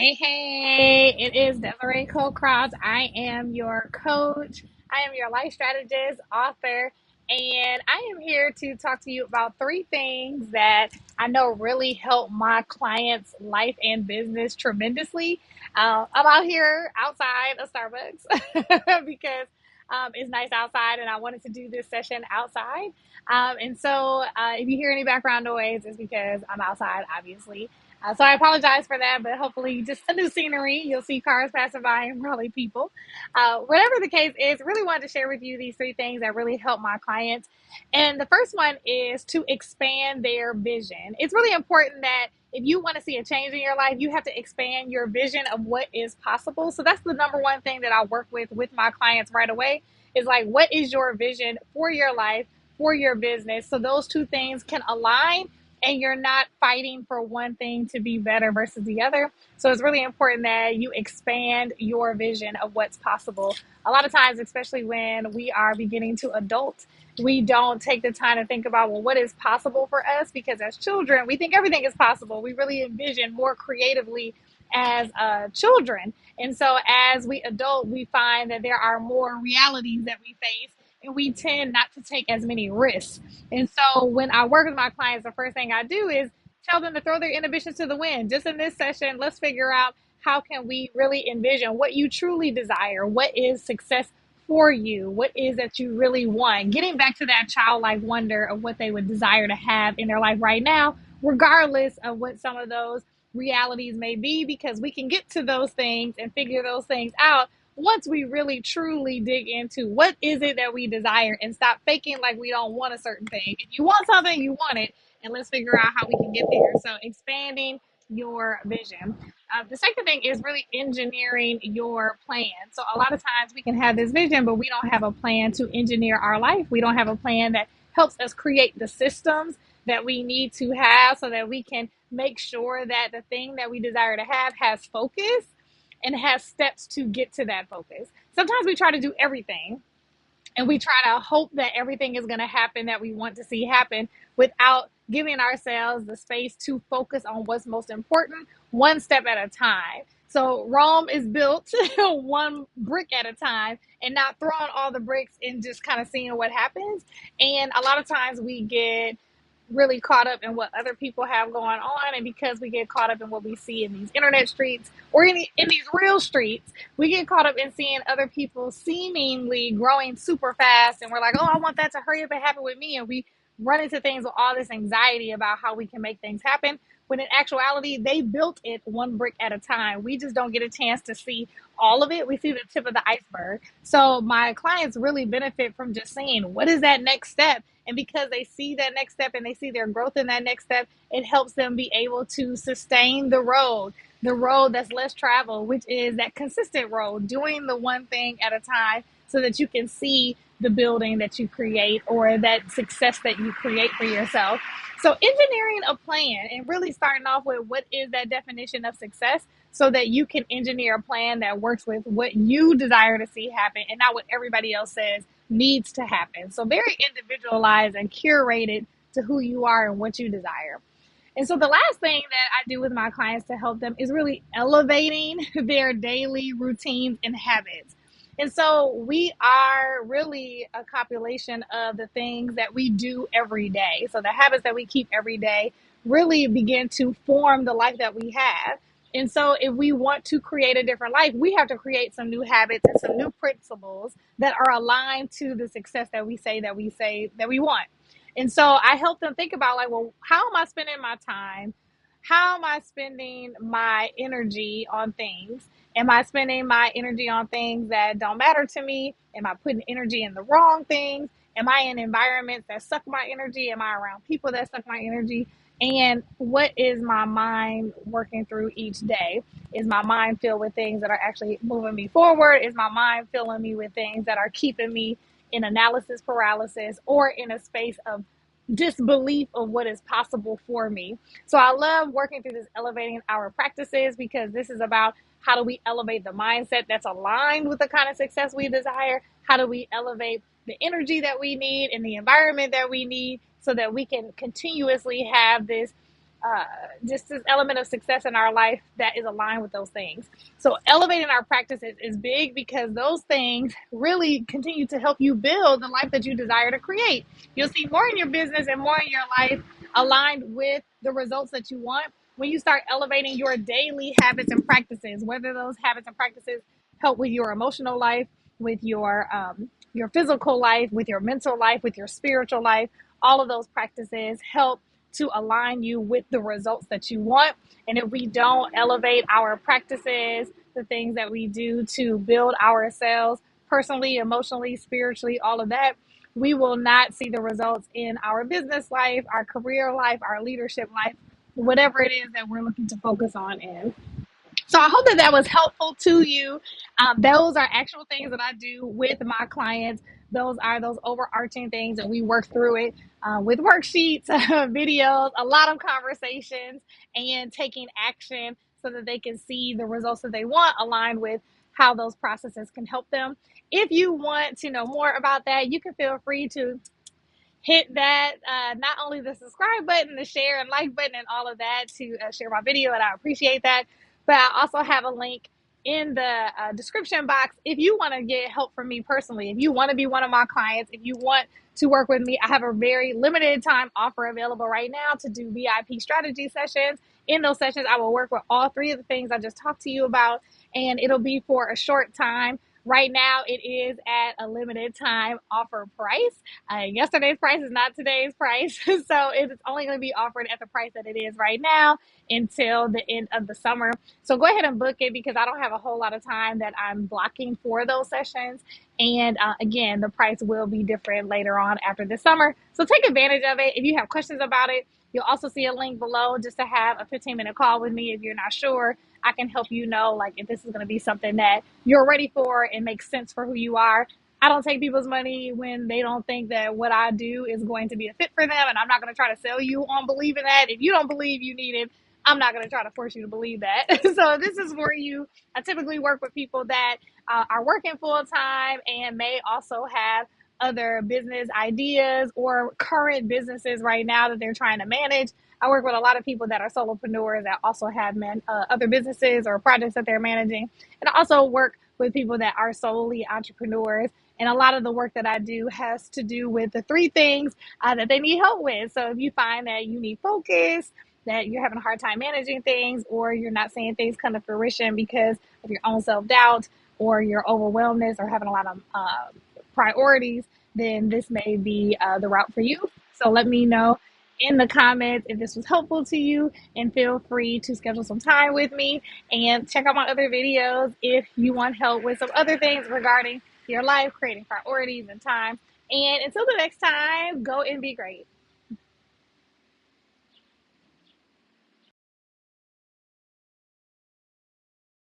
Hey, it is Desiree Cocroft. I am your coach. I am your life strategist, author, and I am here to talk to you about three things that I know really help my clients' life and business tremendously. I'm out here outside of Starbucks because it's nice outside, and I wanted to do this session outside. And so, if you hear any background noise, it's because I'm outside, obviously. So I apologize for that, but hopefully just a new scenery. You'll see cars passing by and probably people. Whatever the case is, really wanted to share with you these three things that really help my clients. And the first one is to expand their vision. It's really important that if you want to see a change in your life, you have to expand your vision of what is possible. So that's the number one thing that I work with my clients right away is like, what is your vision for your life, for your business? So those two things can align and you're not fighting for one thing to be better versus the other. So it's really important that you expand your vision of what's possible. A lot of times, especially when we are beginning to adult, we don't take the time to think about, well, what is possible for us? Because as children, we think everything is possible. We really envision more creatively as children. And so as we adult, we find that there are more realities that we face and we tend not to take as many risks. And so when I work with my clients, the first thing I do is tell them to throw their inhibitions to the wind. Just in this session, let's figure out how can we really envision what you truly desire? What is success for you? What is that you really want? Getting back to that childlike wonder of what they would desire to have in their life right now, regardless of what some of those realities may be, because we can get to those things and figure those things out once we really truly dig into what is it that we desire and stop faking like we don't want a certain thing. If you want something, you want it, and let's figure out how we can get there. So expanding your vision. The second thing is really engineering your plan. So a lot of times we can have this vision, but we don't have a plan to engineer our life. We don't have a plan that helps us create the systems that we need to have so that we can make sure that the thing that we desire to have has focus and has steps to get to that focus. Sometimes we try to do everything and we try to hope that everything is going to happen that we want to see happen without giving ourselves the space to focus on what's most important, one step at a time. So Rome is built one brick at a time and not throwing all the bricks and just kind of seeing what happens. And a lot of times we get really caught up in what other people have going on, and because we get caught up in what we see in these internet streets or in these real streets, we get caught up in seeing other people seemingly growing super fast, and we're like, oh, I want that to hurry up and happen with me, and we run into things with all this anxiety about how we can make things happen, when in actuality they built it one brick at a time. We just don't get a chance to see all of it. We see the tip of the iceberg. So my clients really benefit from just saying, what is that next step? And because they see that next step and they see their growth in that next step, it helps them be able to sustain the road that's less traveled, which is that consistent road, doing the one thing at a time so that you can see the building that you create or that success that you create for yourself. So engineering a plan and really starting off with what is that definition of success so that you can engineer a plan that works with what you desire to see happen and not what everybody else says needs to happen. So very individualized and curated to who you are and what you desire. And so the last thing that I do with my clients to help them is really elevating their daily routines and habits. And so we are really a compilation of the things that we do every day. So the habits that we keep every day really begin to form the life that we have. And so if we want to create a different life, we have to create some new habits and some new principles that are aligned to the success that we say that we want. And so I help them think about like, well, how am I spending my time? How am I spending my energy on things? Am I spending my energy on things that don't matter to me? Am I putting energy in the wrong things? Am I in environments that suck my energy? Am I around people that suck my energy? And what is my mind working through each day? Is my mind filled with things that are actually moving me forward? Is my mind filling me with things that are keeping me in analysis paralysis or in a space of disbelief of what is possible for me? So I love working through this elevating our practices because this is about how do we elevate the mindset that's aligned with the kind of success we desire? How do we elevate the energy that we need and the environment that we need so that we can continuously have this just this element of success in our life that is aligned with those things. So elevating our practices is big because those things really continue to help you build the life that you desire to create. You'll see more in your business and more in your life aligned with the results that you want when you start elevating your daily habits and practices, whether those habits and practices help with your emotional life, with your physical life, with your mental life, with your spiritual life. All of those practices help to align you with the results that you want. And if we don't elevate our practices, the things that we do to build ourselves personally, emotionally, spiritually, all of that, we will not see the results in our business life, our career life, our leadership life, whatever it is that we're looking to focus on in. So I hope that that was helpful to you. Those are actual things that I do with my clients. Those are those overarching things, and we work through it with worksheets, videos, a lot of conversations, and taking action so that they can see the results that they want aligned with how those processes can help them. If you want to know more about that, you can feel free to hit that not only the subscribe button, the share and like button, and all of that to share my video, and I appreciate that. But I also have a link in the description box if you want to get help from me personally. If you want to be one of my clients, if you want to work with me, I have a very limited time offer available right now to do VIP strategy sessions. In those sessions, I will work with all three of the things I just talked to you about, and it'll be for a short time. Right now, it is at a limited time offer price. Yesterday's price is not today's price. So it's only going to be offered at the price that it is right now until the end of the summer. So go ahead and book it because I don't have a whole lot of time that I'm blocking for those sessions. And again, the price will be different later on after the summer. So take advantage of it. If you have questions about it, you'll also see a link below just to have a 15-minute call with me if you're not sure. I can help you know like if this is going to be something that you're ready for and makes sense for who you are. I don't take people's money when they don't think that what I do is going to be a fit for them. And I'm not going to try to sell you on believing that. If you don't believe you need it, I'm not going to try to force you to believe that. So this is for you. I typically work with people that are working full time and may also have other business ideas or current businesses right now that they're trying to manage. I work with a lot of people that are solopreneurs that also have other businesses or projects that they're managing. And I also work with people that are solely entrepreneurs. And a lot of the work that I do has to do with the three things that they need help with. So if you find that you need focus, that you're having a hard time managing things, or you're not seeing things come to fruition because of your own self-doubt or your overwhelmness or having a lot of priorities, then this may be the route for you. So let me know in the comments if this was helpful to you, and feel free to schedule some time with me and check out my other videos if you want help with some other things regarding your life, creating priorities and time. And until the next time, go and be great.